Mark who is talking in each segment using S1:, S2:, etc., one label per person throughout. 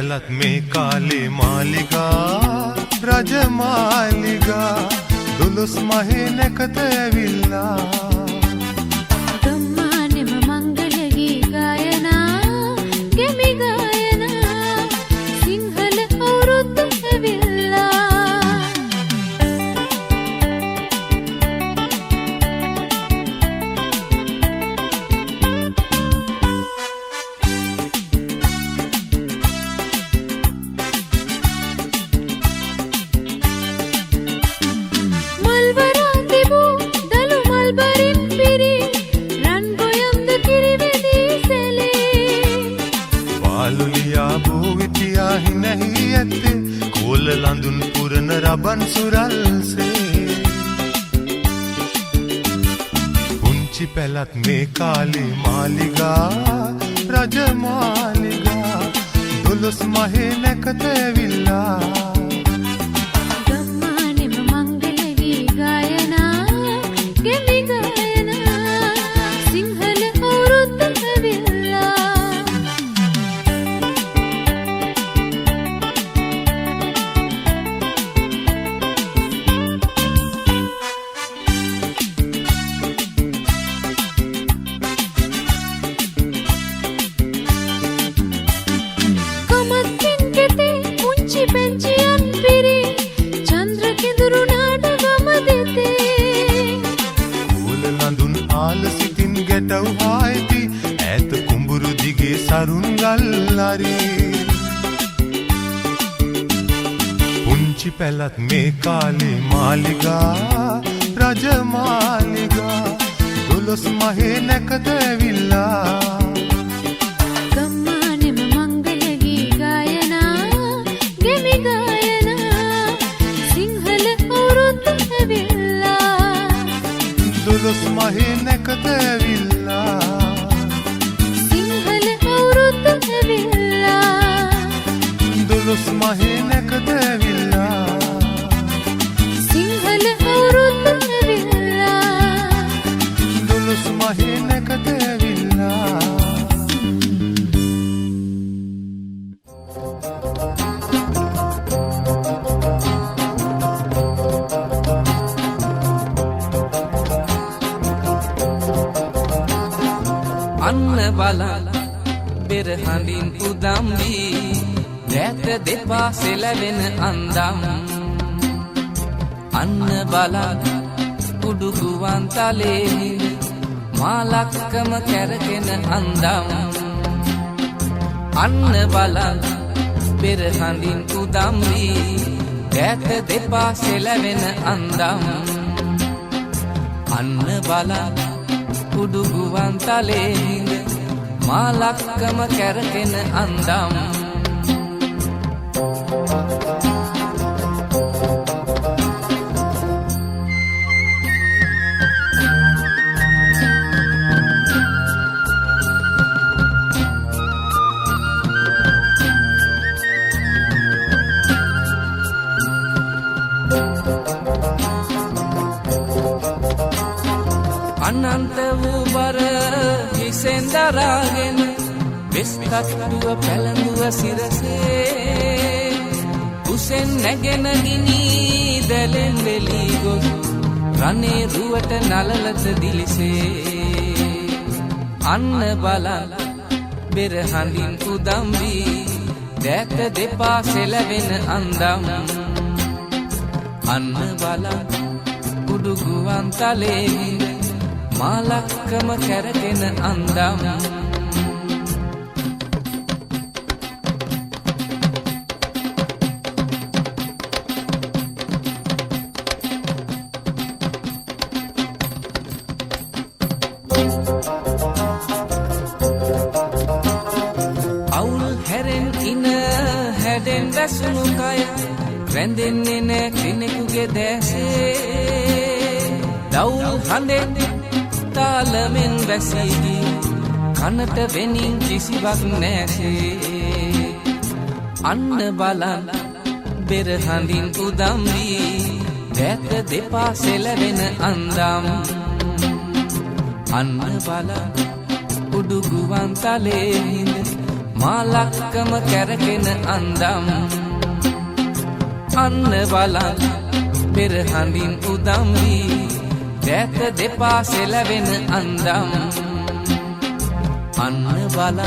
S1: පැලත් මේ කාලේ මාලිගා රජමාලිගා දුලුස් මහේ නැකත ඇවිල්ලා
S2: ගම්මානෙම මංගල ගී ගායනා ගෙමි ගායනා සිංහල අවුරුද්ද ඇවිල්ලා
S1: ලඳුන් පුරන රබන් සුරල්සේ පුංචි පැලත් මේ කාලේ මාලිගා රජමාලිගා දුලුස් මහේ නැකත ඇවිල්ලා
S2: ගම්මානෙම මංගල ගී ගායනා ගෙමි ගායනා සිංහල අවුරුද්ද ඇවිල්ලා
S1: ඇත කුඹුරු දිගේ සරුන් ගල්ලරේ පුංචි පැලත් මේ කාලේ මාලිගා රජමාලිගා දුලුස් මහේ නැකත ඇවිල්ලා
S2: ගම්මානෙම මංගල ගී ගායනා ගෙමි ගායනා සිංහල අවුරුද්ද ඇවිල්ලා
S1: දුලුස් මහේ නැකත ඇවිල්ලා
S2: සිංහල අවුරුද්ද ඇවිල්ලා
S1: දුලුස් මහේ නැකත ඇවිල්ලා
S2: සිංහල අවුරුද්ද ඇවිල්ලා
S1: දුලුස් මහේ නැකත ඇවිල්ලා
S3: අන්න බලන්න බෙර හඳින් උදම් වී දැත දෙපා සෙලවෙන අන්දම් අන්න බලන්න උඩු ගුවන් තලේ මාලක්කම කැරකෙන අන්දම් අන්න බලන්න බෙර හඳින් උදම් වී දැත දෙපා සෙලවෙන අන්දම් අන්න බලන්න උඩු ගුවන් තලේ මාලක්කම කැරකෙන අන්දම් අනන්ත වූ බර හිසෙන් දරාගෙන වෙස්තත්තුව පැළඳුව සිරසේ උසෙන් නැගෙන ගිනි දැලෙන් වෙලී ගොස් රනේ රුවට නලලත දිලිසේ අන්න බලන්න බෙර හඳින් උදම් වී දැත දෙපා සෙලවෙන අන්දම් අන්න බලන්න උඩු ගුවන් තලේ මාලක්කම කැරකෙන අන්දම් අවුල් හැරෙන් ඉන හැඩෙන් වැසුණු කය රැඳෙන්නේ නෑ කෙනෙකුගේ දැසේ දවුල් හඬෙන් තාලමෙන් වැසීගී කනට වෙනින් කිසිවක් නැසේ අන්න බලන්න බෙර හඳින් උදම් වී දැත දෙපා සෙලවෙන අන්දම් අන්න බලන්න උඩු ගුවන් තලේ හිඳ මාලක්කම කැරකෙන අන්දම් අන්න බලන් පෙරහඳින් උදම් වී දැත දෙපා සෙලවෙන අන්දම් අන්න බලන්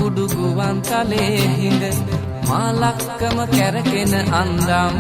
S3: උඩුගුවන් තලේ හිඳ මාලක්කම කැරකෙන අන්දම්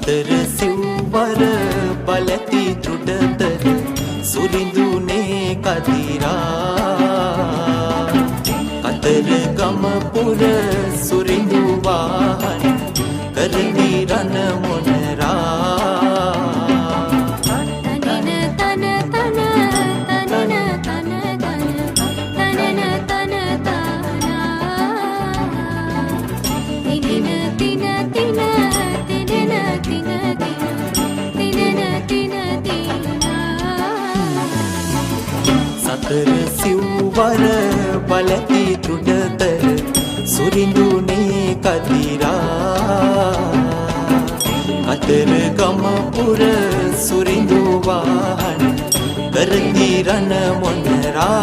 S4: සතර සිව්වර බලති දෘඩතර සුරිඳුනේ කදිරා කතර ගම පුර සුරිඳු වාහන කරනි රන මොනරා සතර සිව්වර බලති දෘඩතර සුරිඳුනේ කදිරා කතර ගම පුර සුරිඳු වාහන කරනි රන මොනරා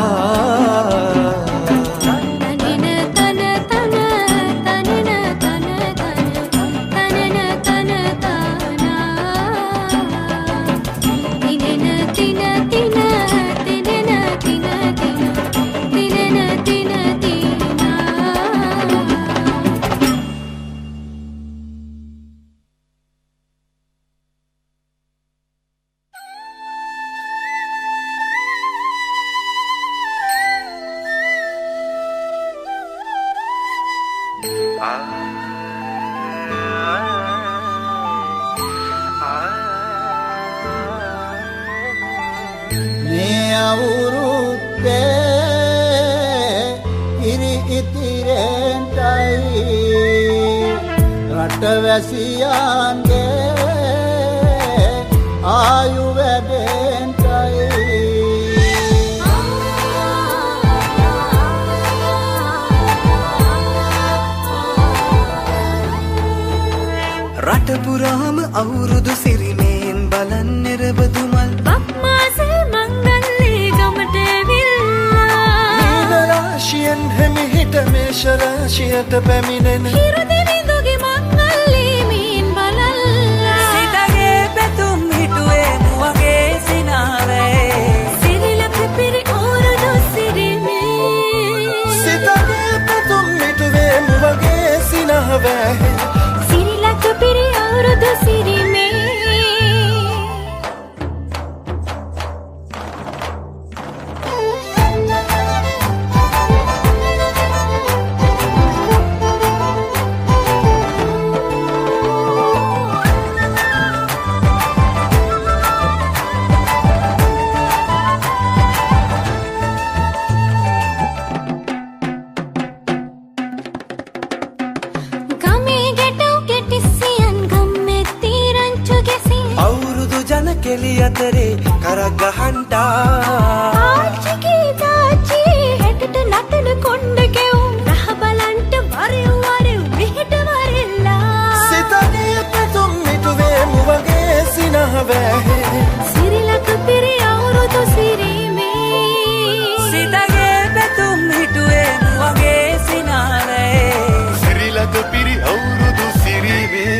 S2: තින
S5: මේ අවුරුද්දේ ඉරි ඉතිරෙන්ටයි රටවැසියන්ගේ ආයු වැඩෙන්ටයි
S6: රට පුරාම අවුරුදු සිරිමෙන් බලන් නිරබදු මල්
S2: බක්මාසේ මංගල්ලේ ගමට ඇවිල්ලා
S6: මීන රාශියෙන් හැමිහිට මේෂ රාශියට පැමිණෙන
S2: හිරු දිවිඳුගේ මංගල්ලේ මීන් බලල්ලා
S6: සිතගේ පැතුම් හිටුවේ මුවගේ සිනාවේ
S2: සිරිලක පිරි අවුරුදු සිරිමේ
S6: සිතගේ පැතුම් හිටුවේ මුවගේ සිනාවේ
S2: සිරිලක පිරි අවුරුදු සිරිමේ ගමේ ගැටව් ගැටිසියන් ගම්මෙත්ති රංචු ගැසී
S6: අවුරුදු ජන කෙලි අතරේ කරක් ගහන්ටා
S2: ආච්චිගේ තාච්චි හැටට නටන කොණ්ඩ කෙවුම් රහ බලන්ට වරෙව් වරෙව් විහිට වරෙල්ලා
S6: සිතගේ පැතුම් හිටුවේ මුවගේ සිනාවේ
S2: සිරිලක පිරි අවුරුදු සිරිමේ
S6: සිතගේ පැතුම් හිටුවේ මුවගේ සිනාවේ
S1: සිරිලක පිරි අවුරුදු සිරිවේ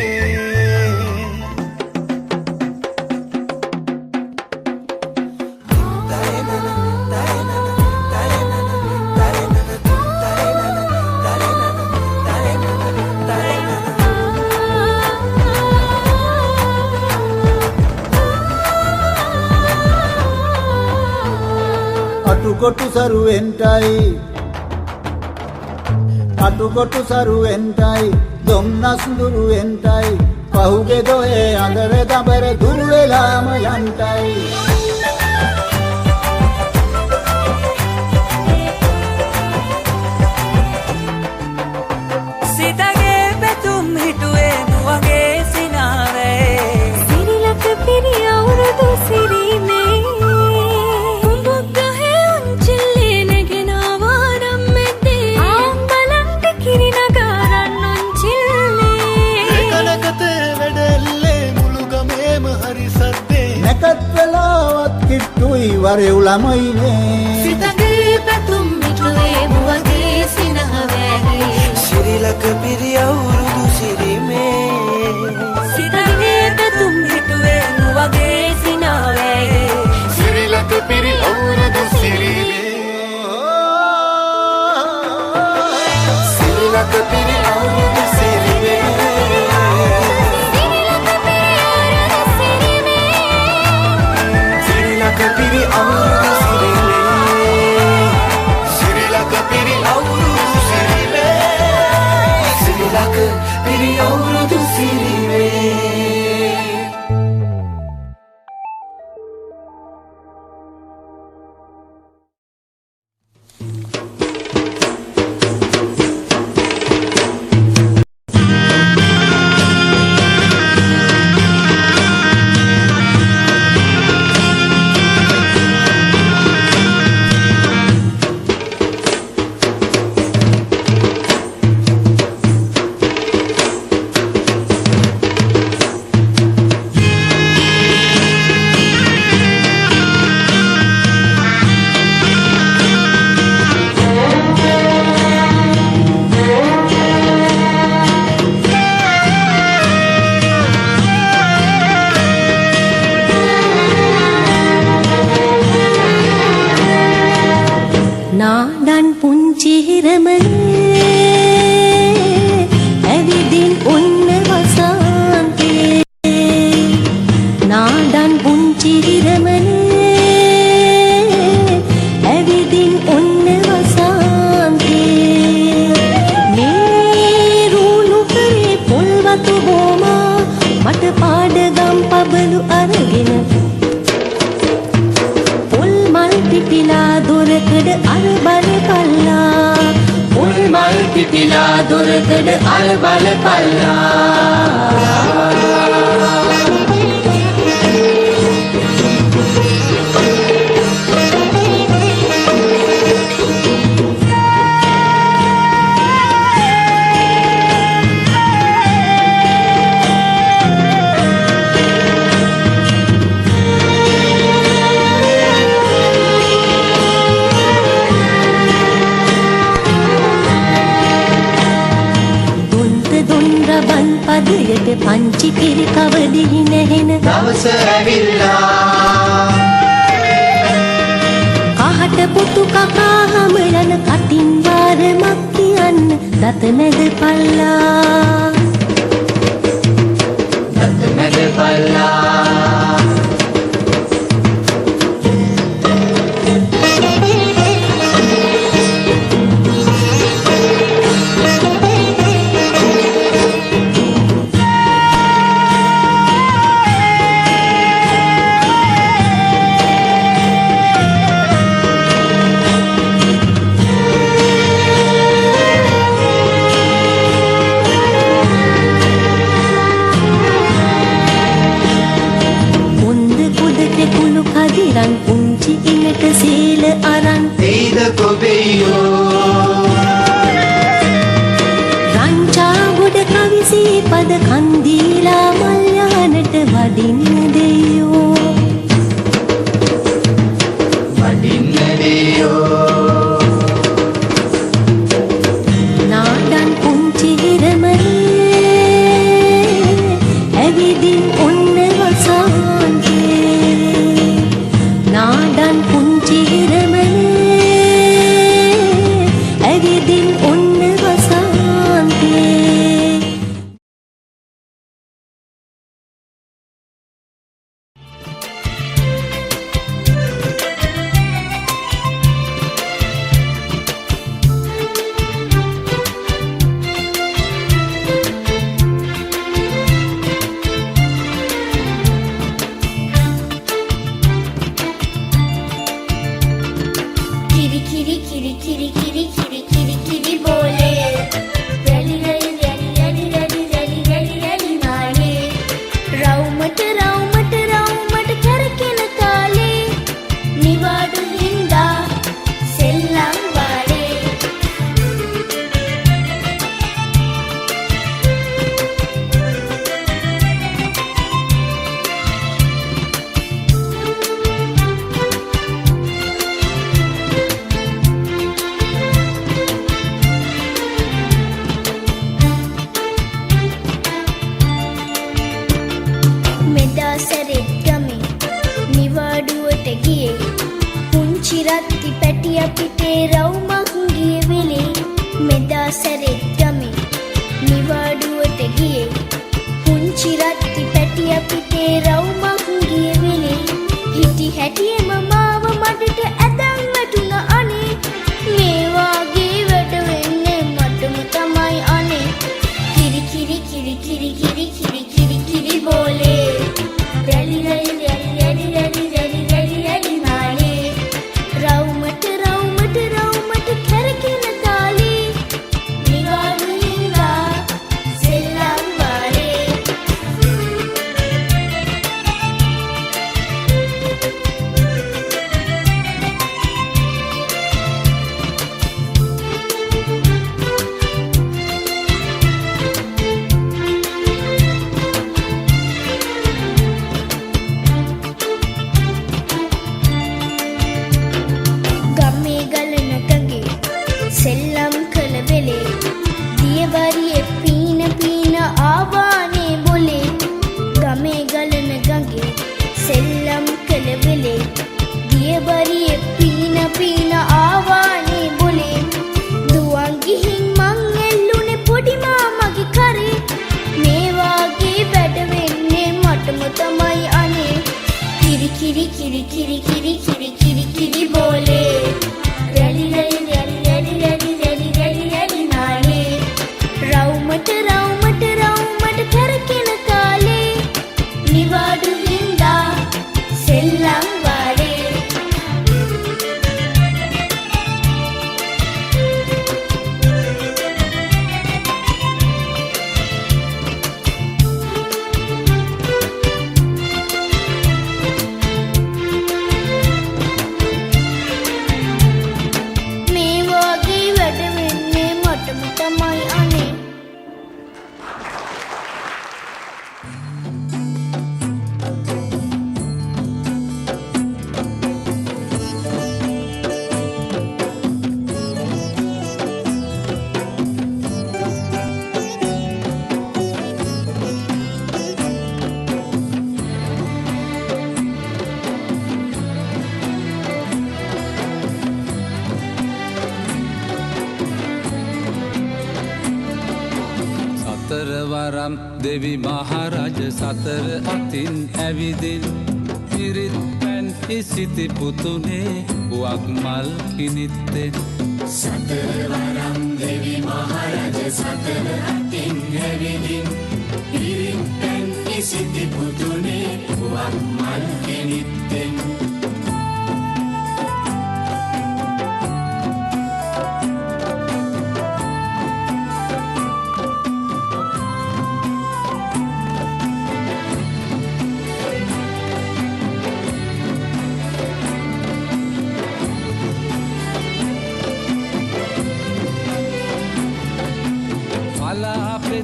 S5: අටුකොටු සරුවෙන්ටයි දොම්නස් දුරුවෙන්ටයි පහුගේ දොයේ අඳර දබර දුරු වෙලාම යන්ටයි
S6: සිතගේ පැතුම් හිටුවේ මුවගේ සිනාවේ
S2: සිරිලක පිරි අවුරුදු සිරිමේ කුඹුක් ගහේ උන්චිල්ලේ නැගෙනවා නම් මෙතේ ආම්බලන්ට කිරි නගාරන් උන්චිල්ලේ
S1: එකනකතේ වැඩල්ලේ මුළු ගමේම හරි සද්දේ
S5: නැකත් වෙලාවත් කිට්ටුයි වරෙව් ළමයිනේ
S2: සිතගේ පැතුම් මිටුවේ මුවගේ සිනහවැහි
S6: සිරිලක පිරි අවුරුදු සිරිමේ
S2: සිතගේ පැතුම් හිටුවේ මුවගේ සිනාවැහි
S1: සිරිලක පිරි අවුරුදු සිරිවේ
S6: සිරිලක පිරි අවුරුදු සිරිමේ
S2: සිරිලක පිරි අවුරුදු
S6: සිරිලක පිරි අවුරුදු සිරිමේ සිරිලක පිරි අවුරුදු සිරිමේ
S2: දොරකඩ අර බලපල්ලා පදයට පංචි කිරි කවදිහි නැහෙන
S1: දවස ඇවිල්ලා
S2: කහට පුතු කකා හමලන කටින් වාරමක් කියන්න දත මැද පල්ලා
S1: දත මැද පල්ලා
S2: කදිරන් පුංචි ඉලට සීල අරන්
S1: එයිද කොබෙයෝ
S2: රංචා ගොඩ කවිසී පද කන්දීලා මල්යානට වඩින්න දෙයෝ
S1: වඩින්න දෙයෝ
S2: නාඩන් පුංචි හිරමනේ ඇවිදින් ඔන්න වසාන්තේ නාඩන් පුංචි හිරමනේ ඇවිදින් ඔන්න වසාන්තේ රවුමට
S3: සතරවරම් දෙවි මහරජ සතර අතින් ඇවිදින් පිරිත් පැන් ඉසිති පුතුනේ පුවක් මල් කිනිත්තෙන්
S7: සතරවරම් දෙවි මහරජ සතර අතින් ඇවිදින් පිරිත් පැන් ඉසිති පුතුනේ පුවක් මල් කිනිත්තෙන්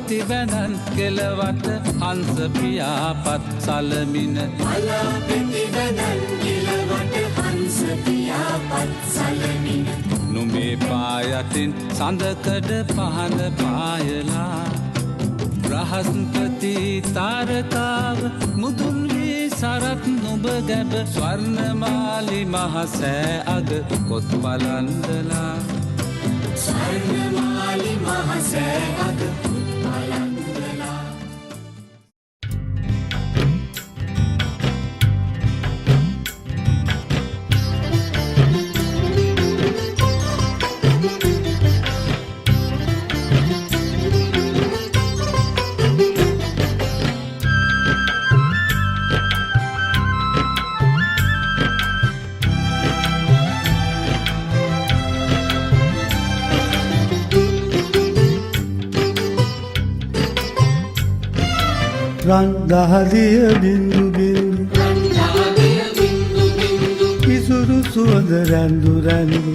S3: ප්‍රතිවැනන් කෙලවට හංස පියාපත් සලමින
S7: අලා ප්‍රතිවැනන් කෙලවට හංස පියාපත් සලමින
S3: නුඹේ පායතින් සඳකඩ පහන පායලා බ්‍රහස්පති තාරකාව මුදුන් වී සරත් නුඹ ගැබ ස්වර්ණමාලි මහසෑ අග කොත් බලන්දලා
S7: ස්වර්ණමාලි මහසෑ අග
S1: රන් දහදිය බින්දු බින්දු ඉසුරු සුවඳ රැඳු රැඳු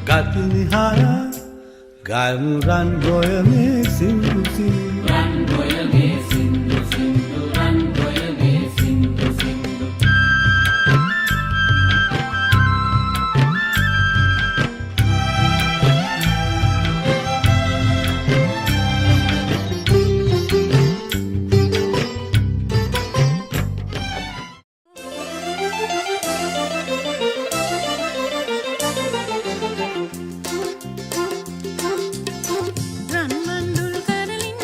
S1: ගතිනි හරා ගල්මු රන් ගොයමේ සින්දු සින්දු
S2: රන්මන්දුල් කරලින්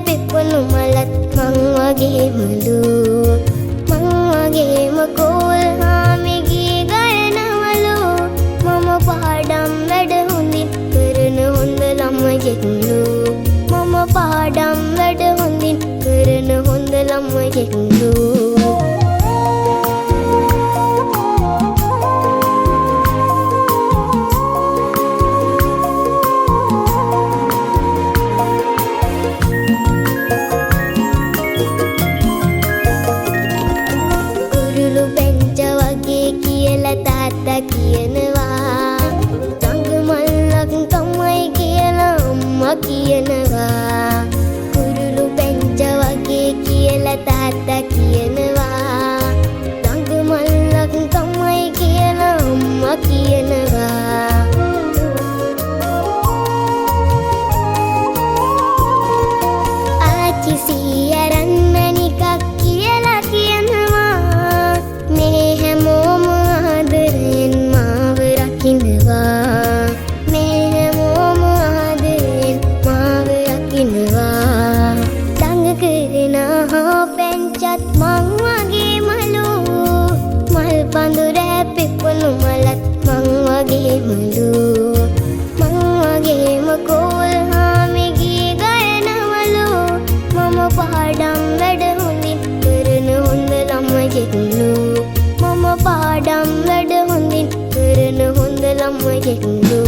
S8: පිපුණු මලත් මං වගේමලු මං වගේම කෝල් හාමිගේ ගයනවලු මම පාඩම් වැඩ හොඳින් කරන හොඳ ළමයෙක්ලු මම පාඩම් වැඩ හොඳින් කරන හොඳ ළමයෙක්ලු තාත්තා කියනවා තඟ මල්ලක් තමයි කියලා අම්මා කියනවා කුරුළු බෙන්ජ වගේ කියලා තාත්තා කියනවා තඟ මල්ලක් තමයි කියලා අම්මා කියනවා ආච්චි සීයරන්න නිකක් කියලා කියනවා මේ හැමෝම මේ හැමෝම ආදරෙන් මාව රකින්නවා දඟ කරන හා පැංචත් මං වගේමලු මල් පඳුර පිපුණු මලත් මං වගේමලු මං වගේම කෝල් හාමිගේ ගයනවලු මම පාඩම් වැඩ හොඳින් කරන හොඳ ළමයෙක්ලු මම පාඩම් වැඩ හොඳින් කරන හොඳ ළමයෙක්ලු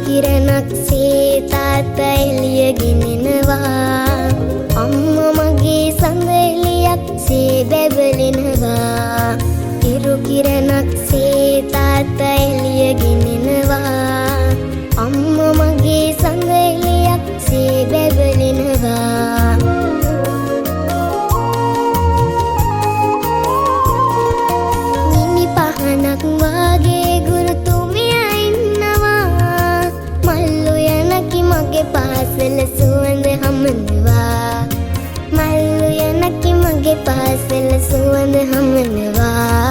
S8: කිරණක් සේ තාත්තා එළිය ගෙනෙනවා අම්මා මගේ සඳ එළියක් සේ බැබලෙනවා ඉරු කිරණක් සේ තාත්තා එළිය ගෙනෙනවා අම්මා මගේ සඳ එළියක් සේ බැබලෙනවා මිනි පහනක් වාගේ ගුරුතුමියා මගේ පාසල සුවඳ හමනවා මල්ලු යනකි මගේ පාසල සුවඳ හමනවා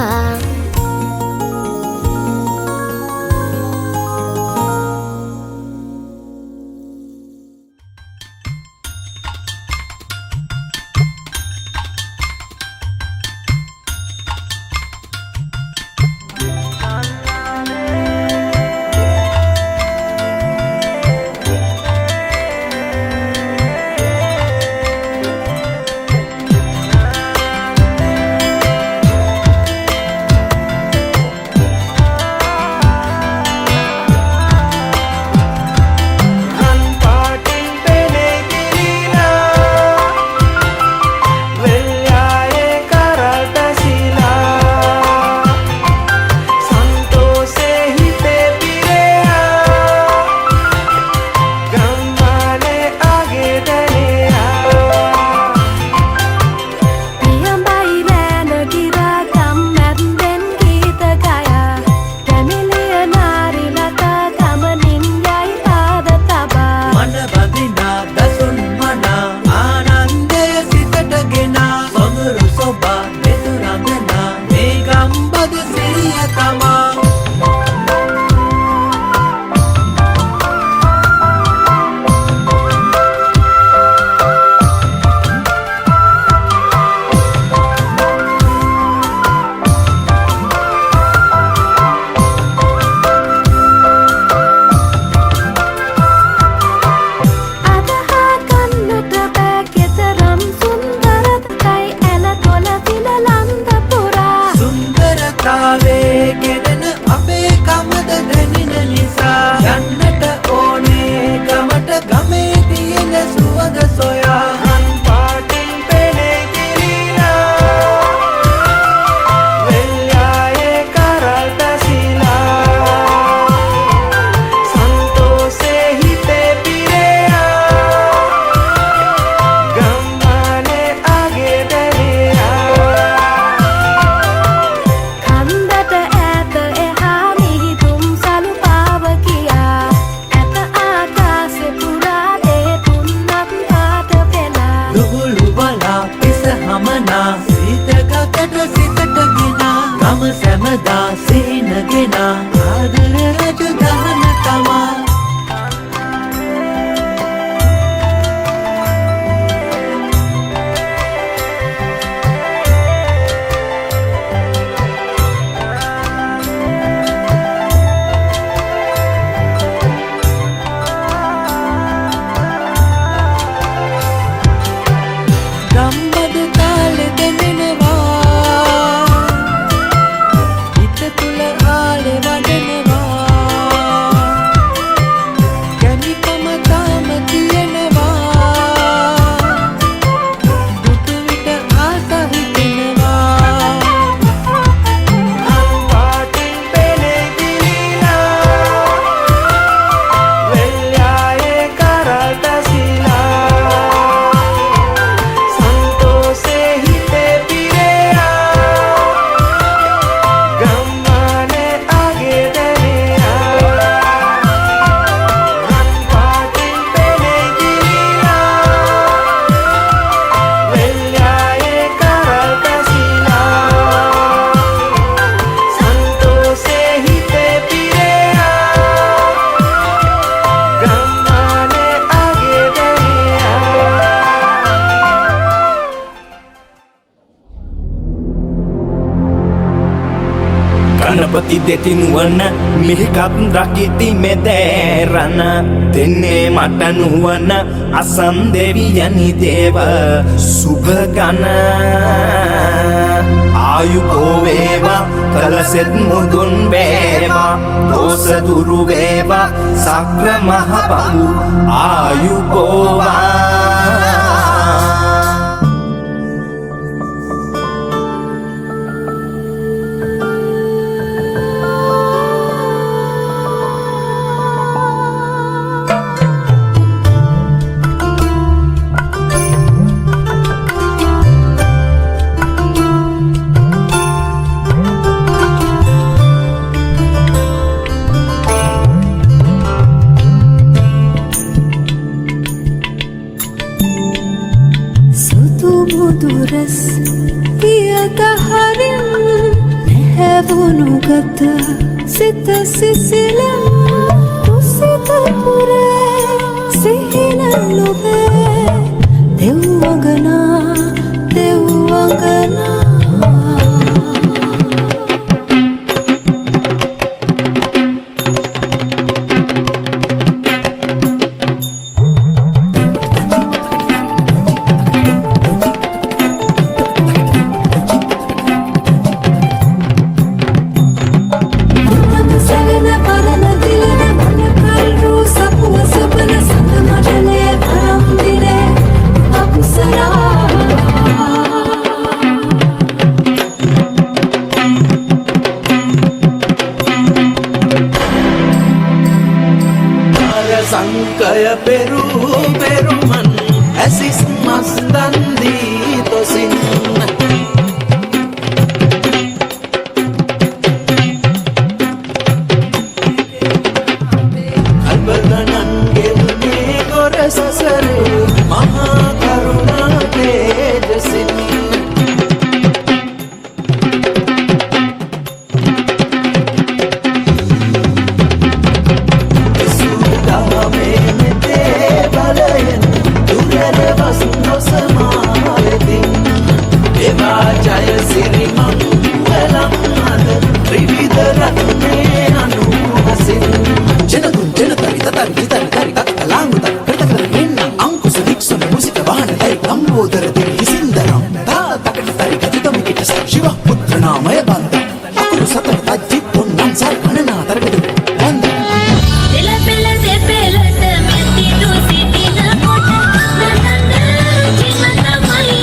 S4: සදා සේනගෙන ආදර රජු දහන තමා
S9: ගණපති දෙතිනුවන මිහිකත් රකිති මෙදෑරන දෙන්නේ මට නුවන අසන් දෙවියනි දේව සුභගන ආයුබෝ වේවා කලසෙත් මුදුන් වේවා දෝස දුරු වේවා සක්‍ර මහ බඹු ආයුබෝවා
S2: දුරස් පියත හරින් නැහැවුණු ගත සිත සිසිලම් කුසිත පුරේ සිහින ලොවේ දෙව්වගනා දෙව්වගනා
S4: සංකය පෙරු පෙරුමන් ඇසිස් මස්දන් දී තොසින් අල්බගණන් ගෙවුනේ ගොර සසරේ මහා කරුණා තේජසින් ජය සිරි මංගලම් අද ත්‍රිවිධ රත්නේ අනුහසින් ජනතුන් ජනතරි තතරි විතරි තරි තකලාංගුත ප්‍රතකර මෙන්න අංකුස දික්සුන මුසික වාහන තයි ලම්බෝදර දිවි සින්දරම් තා තකට තරි ගතිතම කිට ශිව පුත්‍ර නාමය බන්ද අකුරු සතර තජ්ජිත් පොන්නම් සර් ගණනා තරකද බන්ද
S2: දෙල පෙළ දෙපෙළට මෙති දුසිතින කොට නනන්ද ජීවතමයි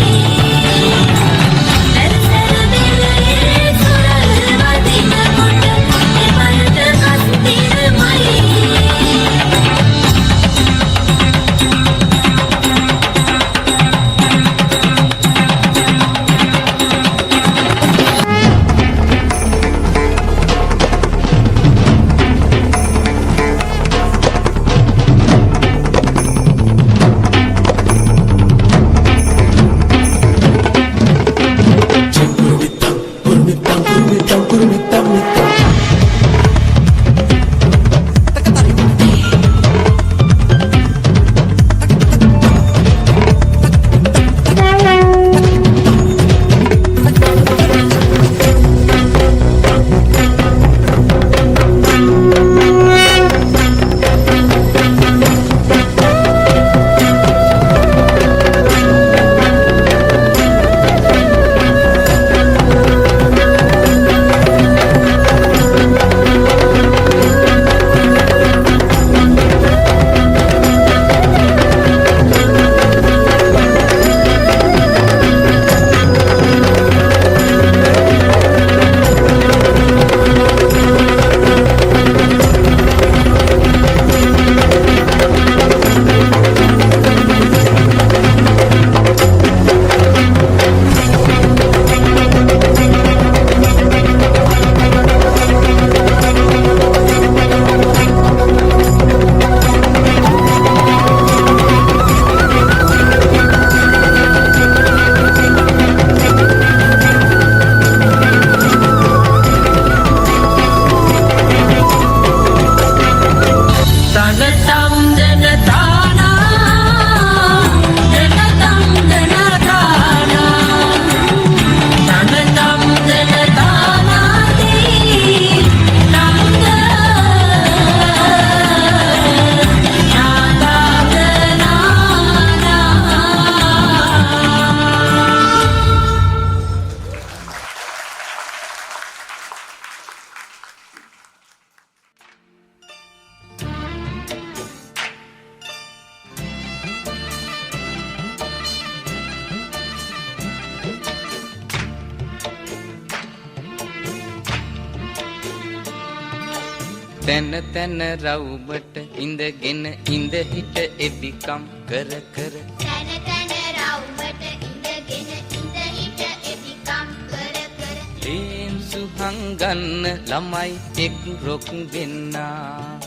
S3: තැන තැන රවුමට ඉඳගෙන ඉඳ හිට එබිකම් කර කර
S8: තන තන රවුමට ඉඳගෙන ඉඳ හිට එපිකම් කර කර
S3: ලේන්සු හංගන්න ළමයි එක් රොක් වෙන්නා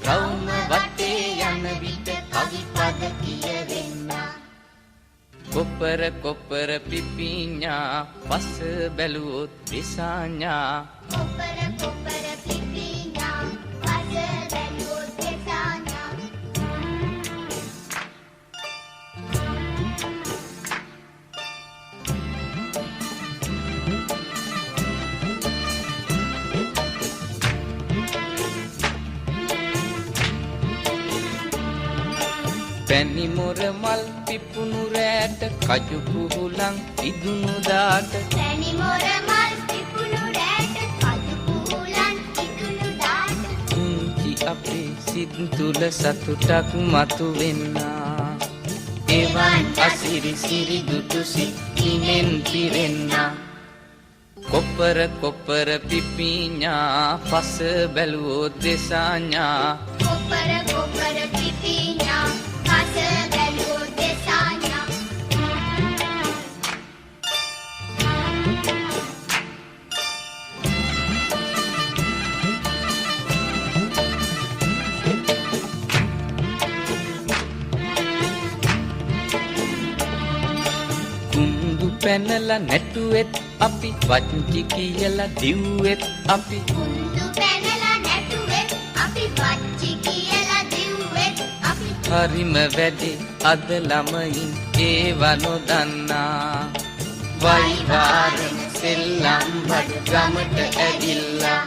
S3: රවුම වටේ යන විට කවි පද කියවෙන්නා කොපර කොපර පිපිඤ්ඤා පස බැලුවොත් දිසාඤ්ඤා
S8: කොපර කොපර පිපිඤ්ඤා පස බැලුවොත් දෙසාඤ්ඤා
S3: පැණි මොර මල් පිපුණු රැට කජු කුහුලන් ඉදුණු දාට
S8: පැණි මොර මල් පිපුණු රැට කජු කුහුලන් ඉදුණු දාට
S3: කුංචි අපේ සිත් තුල සතුටක් මතු වෙන්නා එවන් අසිරි සිරි දුටු සිතිනෙන් පිරෙන්නා කොපර කොපර පිපිඤ්ඤා පස බැලුවොත් දෙසාඤ්ඤා
S8: කොපර කොපර පිපිඤ්ඤා පස බැලුවොත් දෙසාඤ්ඤා
S3: කුඳු පැනලා නැටුවෙත් අපි වච්චි කියලා දිව්වෙත් අපි
S8: කුඳු පැනලා නැටුවෙත් අපි වච්චි කියලා දිව්වෙත් අපි
S3: හරිම වැඩි අද ළමයින් ඒව නොදන්නා වයිවාරෙන් සෙල්ලම් බඩු ගමට ඇවිල්ලා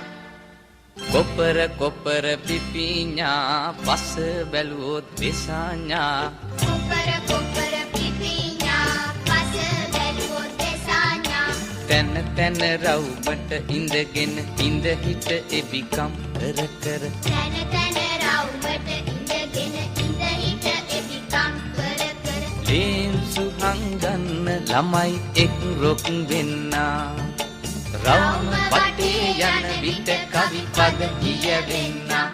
S3: කොපර කොපර පිපිඤ්ඤා පස බැලුවොත් දෙසාඤ්ඤා
S8: කොපර කොපර පිපිඤ්ඤා පස බැලුවොත් දෙසාඤ්ඤා
S3: තැන තැන රවුමට ඉඳගෙන ඉඳ හිට එබිකම් කර කර
S8: තන තන රවුමට ඉඳගෙන ඉඳ හිට එපිකම් කර කර
S3: ලේන්සු හංගන්න ළමයි එක් රොක් වෙන්නා රවුම වටේ යන විට කවි පද කියවෙන්නා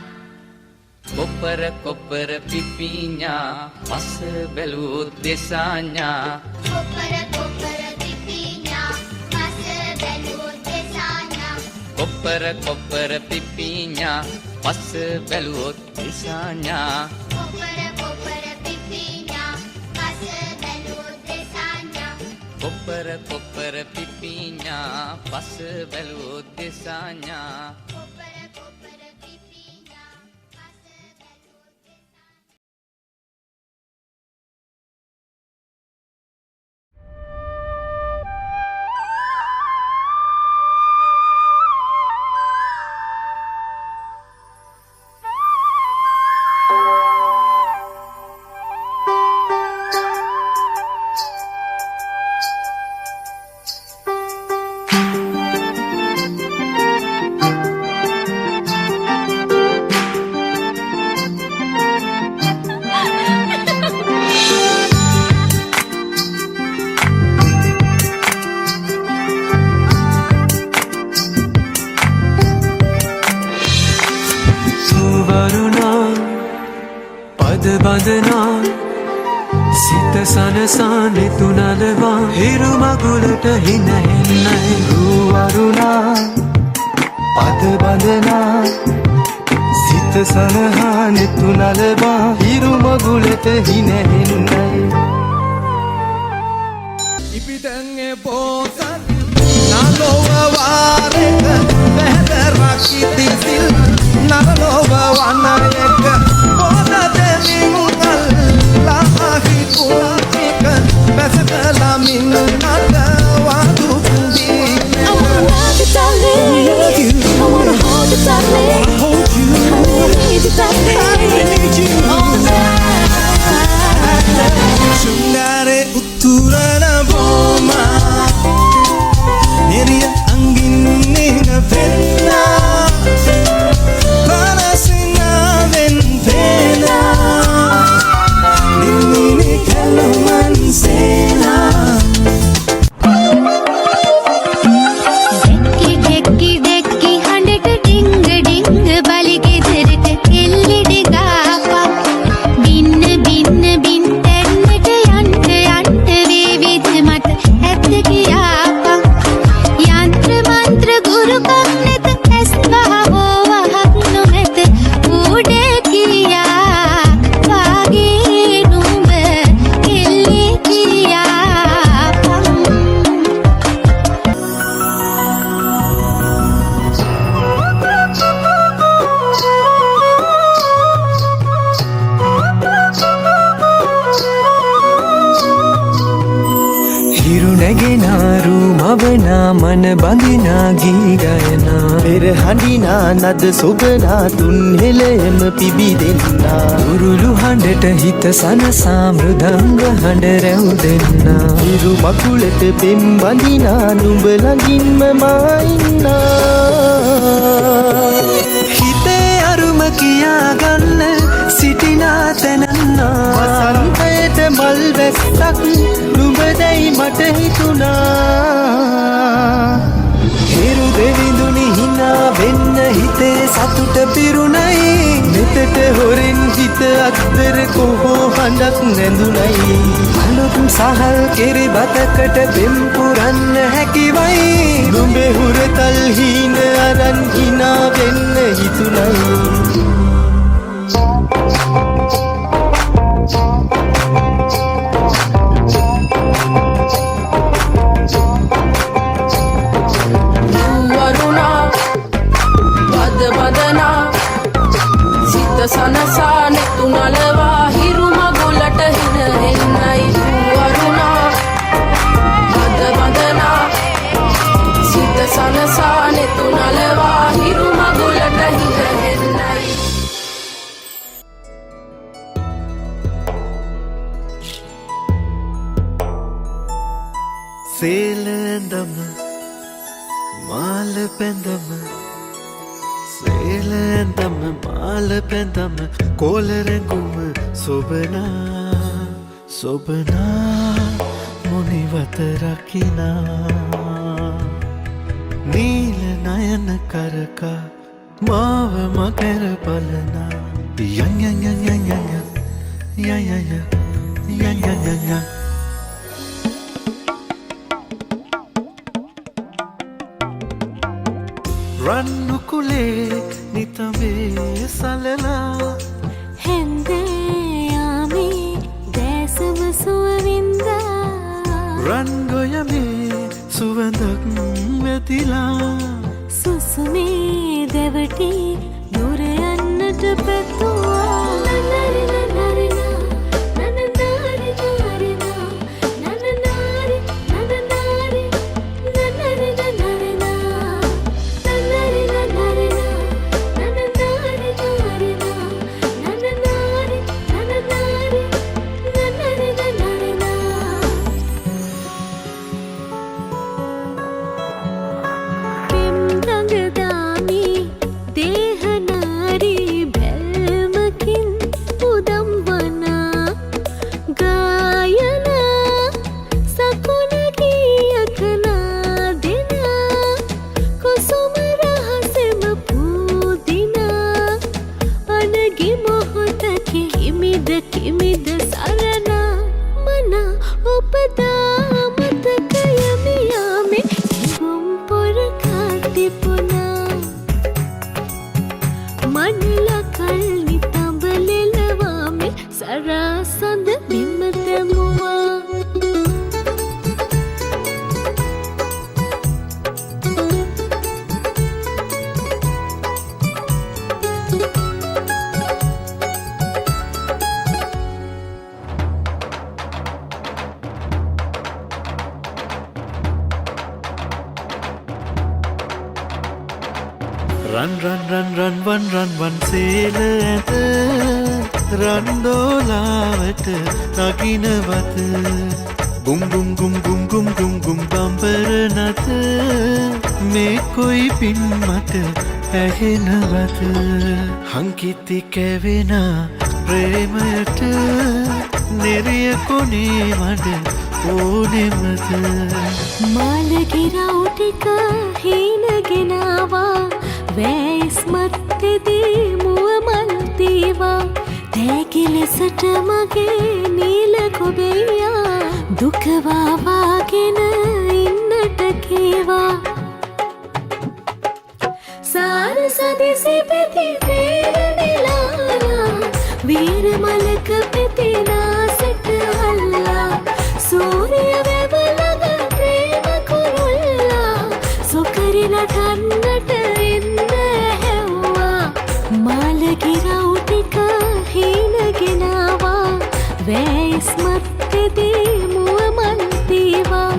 S3: කොපර කොපර පිපිඤ්ඤා පස බැලුවොත් දෙසාඤ්ඤා
S8: කොපර කොපර පිපිඤ්ඤා පස බැලුවොත් දෙසාඤ්ඤා
S3: කොපර කොපර පිපිඤ්ඤා පස බැලුවොත් දෙසාඤ්ඤා
S8: කොපර කොපර පිපිඤ්ඤා පස බැලුවොත් දෙසාඤ්ඤා
S3: කොපර කොපර පිපිඤ්ඤා පස බැලුවොත් දෙසාඤ්ඤා
S8: කොපර කොපර පිපිඤ්ඤා පස බැලුවොත්
S6: පද බඳනා සිත සනසානෙ තුනලවා හිරු මගුලට හින හෙන්නයි
S9: රුවරුණා පද බඳනා සිත සනහානෙ තුනලවා හිරු මගුලට හින හෙන්නයි
S4: ඉපිටන්ගේ පෝසත් නලොව වාරෙක පැහැදරකි දිසිල් නරලොව වනයක පොද දෙමින්ගල් ලාහි කුණික පැසකලමින් නටවා දුකුදී
S2: I wanna love you, darling. I wanna hold you, darling. I wanna need you, darling. All night.
S4: ಶೃಂಗಾರೆ ಉತ್ತುರನ ಬೋಮ Neriya ಅಂಗಿನ
S9: භාවනා මන බඳිනා ගී ගයනා පෙරහඬිනා නද සොබනා තුන් හෙළයම පිබිදෙන්නා උරුළු හඬට හිත සනසා මෘදංග හඬ රැව් දෙන්නා ඉරු මකුලට පෙම් බඳිනා නුඹ ළඟින්ම මා ඉන්නා හිතේ අරුම කියාගන්න සිටිනා තැනන්නා වසන්තයට මල් වැස්සක් නුඹදැයි මට හිතුණා හිරු දෙවිඳුනි හිනා වෙන්න හිතේ සතුට පිරුණයි මෙතට හොරෙන් හිත අත්තර කොහෝ හඬක් නැඳුනයි අලුත් සහල් කෙරි බතකට පෙම් පුරන්න හැකිවයි නුඹේ හුරතල් හීන අරන් හිනා වෙන්න හිතුණයි
S2: සනසා නෙතු නලවා හිරු මගුලට හින එන්නයි වරුණා බද බඳනා සිත සනසා නෙතු නලවා හිරු මගුලට හින එන්නයි
S1: සේලඳම මාල පැඳම සේලඳම මාල පැඳම කොලරඟුම සොබනා සොබනා මුනිවත රකිනා නීල නයන කරකා මාව මකර බලනා යන් යන් යන් යන් යන් යන් යන් යන් යන් රන්නු කුලේ නිතඹේ සලලා
S2: හෙන්දයාමේ දැසම සුවවින්දා
S1: රන්ගොයමේ සුවඳක් වැතිලා
S2: සුසුමේ දෙවටි දුර යන්නට පැතුවා
S1: රන් සේල ඇත රන්දෝලාවට නගිනවත ගුම් ගුම් ගුම් ගුම් ගුම් ගුම් ගුම් බම්බර නත මේ කොයි පින් මට ඇහෙනවත හංකිති කැවෙන ප්‍රේමයට නෙරිය කොනේ මඩ ඕනෙමද
S2: මාලගිරව් ටික හීනගෙනවා වැස් මත්තේදී මුව මල් දීවා තෑගි ලෙසට මගේ නීල කොබෙයා දුක වාවාගෙන ඉන්නට කීවා සාර සදිසි පෙති පේරනෙලාලා වීර මලක පෙති නාසට අල්ලා සූරිය වැවලග ප්‍රේම කුරුල්ලා සොකරි නටන්නට එන්න හැව්වා මාලගිරව් ටික හීනගෙනවා වැස් මත්තේදී මුව මල් දීවා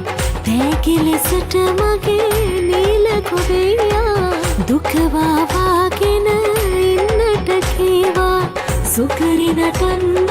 S2: තෑගි එලෙසට මගේ නීල කොබෙයා දුක වාවාගෙන ඉන්නට කීවා සුකරි නටන්න